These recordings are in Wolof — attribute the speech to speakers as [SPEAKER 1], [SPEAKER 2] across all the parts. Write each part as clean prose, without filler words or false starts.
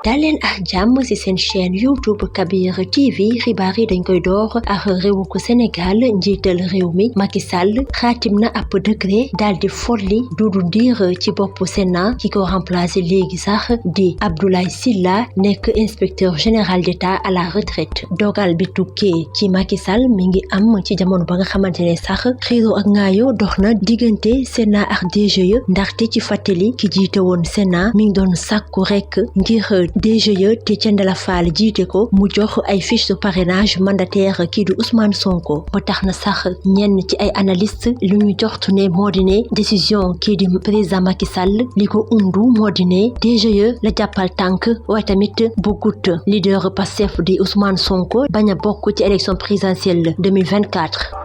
[SPEAKER 1] daleen ak jàmm ci seen chaîne YouTube Kabir TV xibaar yi dañ koy door ak réewu ko Sénégal njiital réew mi Macky Sall xaatim na ab décret daal di folli Doudou Ndir ci boppu Sénat ki ko remplacé léegi sax di Abdoulaye Sylla nekk inspecteur général d'État à la retraite dogal bi tukkee ci Macky Sall mi ngi am ci jamono ba nga xamante ne sax xiiro ak ngaayo dox na diggante Sénat ak DGE ndaxte ci fàttali ki jiite woon Sénat mi ngi doon sàkku rek ngir DGE te Thiendella Fall jiite ko mu jox ay fiche de parrainage mandataire kii di Ousmane Sonko ba tax na sax ñenn ci ay analyste lu ñu joxtu ne moo di ne décision kii di président Macky Sall li ko undu moo di ne DGE la jàppal tànk waaye tamit bëggut leader Pastef di Ousmane Sonko bañ a bokk ci élection présidentielle 2024.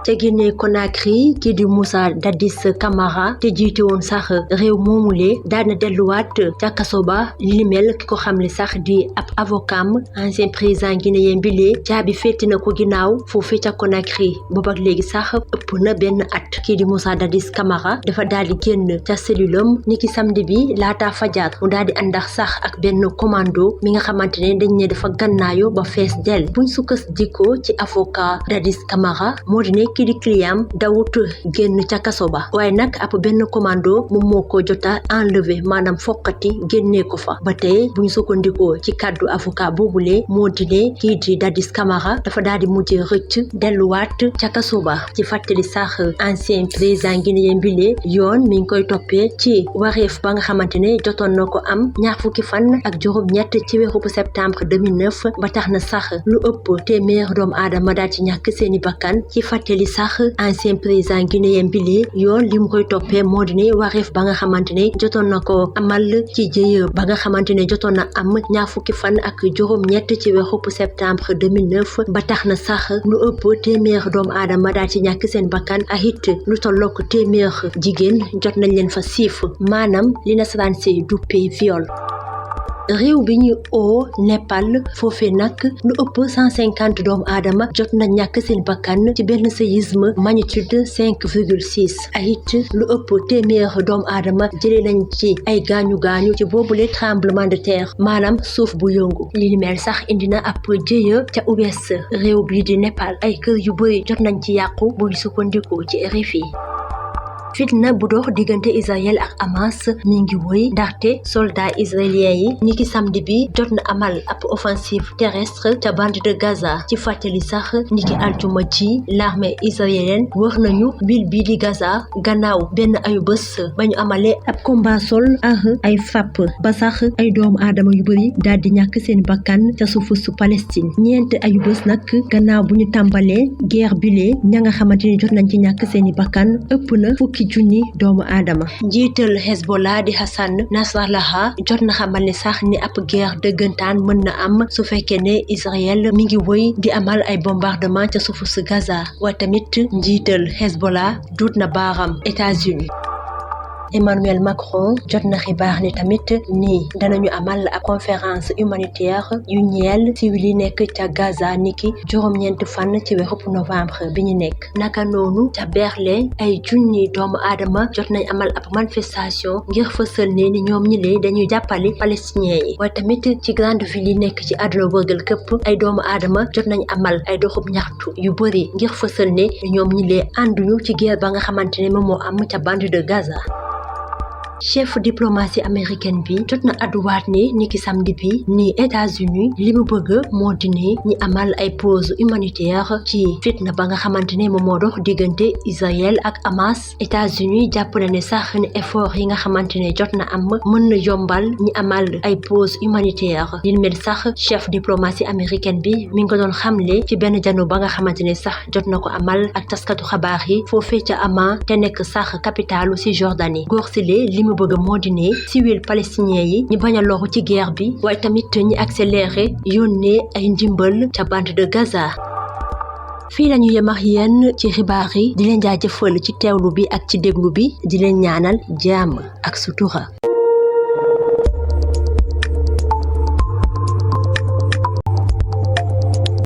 [SPEAKER 1] te Guinée Conakry kii di Moussa Dadis Camara te jiite woon sax réew moomule daal na delluwaat ca kaso ba li mel ki ko xamle sax di ab avocat ancien président guinéen bile caabi féeti na ko ginnaaw foofee ca Conakry boobu ak léegi sax ëpp na benn at kii di Moussa Dadis Camara dafa daal di génn ca cellule am niki samedi bi laata fajar mu daal di àndax sax ak benn commando mi nga xamante ne dañ ne dafa gannaayo ba fees del buñ sukkandikoo ci avocat Dadis Camara moo di ne kii di client dawut génn ca kaso ba waaye nag ab benn commando moom moo ko jota enlevé maanaam fokkati génnee ko fa ba tey bu ñu sukkandikoo ci kàddu avocat boobule moo di ne kii di Dadis Camara dafa daal di mujjee rëcc delluwaat ca kaso ba ci fàttali sax ancien président guinéen bile yoon mi ngi koy toppee ci wareef ba nga xamante ne jotoon na ko am ñaar fukki fan ak juróom-ñett ci weeru septembre 2009 ba tax na sax lu ëpp téeméer doomu aadama daal ci ñàkk seeni bakkan ci fàttali sax ancien président guinéen bile yoon li mu koy toppee moo di ne wareef ba nga xamante ne jotoon na ko amal ci jëye ba nga xamante ne jotoon na am ñaar fukki fan ak juróom-ñett ci weeru septembre 2009 ba tax na sax lu ëpp téeméer doomu aadama daal ci ñàkk seen bakkan ak it lu tollook téeméer jigéen jot nañ leen fa siif maanaam li nasaraan si duppee viol. réew bi ñu oo Népal foofee nag lu ëpp 150 doomu aadama jot na ñàkk seen bakkan ci benn séisme magnitude 5,6 ay it lu ëpp téeméer doomu aadama jëlee nañ ci ay gaañu-gaañu ci boobule tremblement de terre maanaam suuf bu yëngu li ni mel sax indi na ab jëya ca ouest réew bi di Népal ay kër yu bëri jot nañ ci yàqu bu ñu sukkandikoo ci RFI. fitna bu dox diggante Israël ak Hamas mi ngi woy ndaxte soldats israéliens yi niki samedi bi jot na amal ab offensive terrestre ca bande de Gaza ci fàttali sax niki aljuma ji l'armée israélienne wër nañu ville bii di Gaza gannaaw benn ayu bés ba ñu amalee ab combat sol ak ay FAP ba sax ay doomu aadama yu bëri daal di ñàkk seen bakkan ca suufu su Palestine ñeent ayu bés nag gannaaw bu ñu tàmbalee guerre bile ña nga xamante ni jot nañ ci ñàkk seeni bakkan ëpp na fukki junni doomu aadama njiital Hezbollah di Hassan Nasrallah jot na xamal ne sax ni ab guerre dëggantaan mën na am su fekkee ne Israël mi ngi woy di amal ay bombardement ca suufu si Gaza waaye tamit njiital Hezbollah duut na baaram États-Unis Emmanuel Macron jot na xibaar ni tamit ni danañu amal ab conférence humanitaire yu ñeel civil yi nekk ca Gaza niki juróom-ñeent fan ci weeru novembre bi ñu nekk naka noonu ca Berlin ay junni doomu aadama jot nañ amal ab manifestation ngir fësal ne ni ñoom ñi lee dañuy jàppale palestiniens yi waaye tamit ci grande ville yi nekk ci àdduna wërgal këpp ay doomu aadama jot nañ amal ay doxub ñaxtu yu bëri ngir fësal ne ñoom ñi lee ànduñu ci guerre ba nga xamante ne moom moo am ca bande de Gaza. chef diplomatie américaine bi jot na adduwaat ne niki samedi bi ni États-Unis li mu bëgg moo di ne ñi amal ay pause humanitaire ci fitna ba nga xamante ne moom moo dox diggante Israël ak Hamas États-Unis jàpp na ne sax ne effort yi nga xamante ne jot na am mën na yombal ñi amal ay pause humanitaire li mel sax chef diplomatie américaine bi mi ngi ko doon xamle ci benn jano ba nga xamante ne sax jot na ko amal ak taskatu xabaar yi foofee ca Amman te nekk sax capitalu ci Jordanie góor sile li mu bëgg moo di ne civil palestinien yi ñu bañ a loru ci guerre bi waaye tamit ñi accéléré yónnee ay ndimbal ca bande de Gaza. fii la ñu yem ak yéen ci xibaar yi di leen jaajëfal ci teewlu bi ak ci déglu bi di leen ñaanal jàmm ak sutura.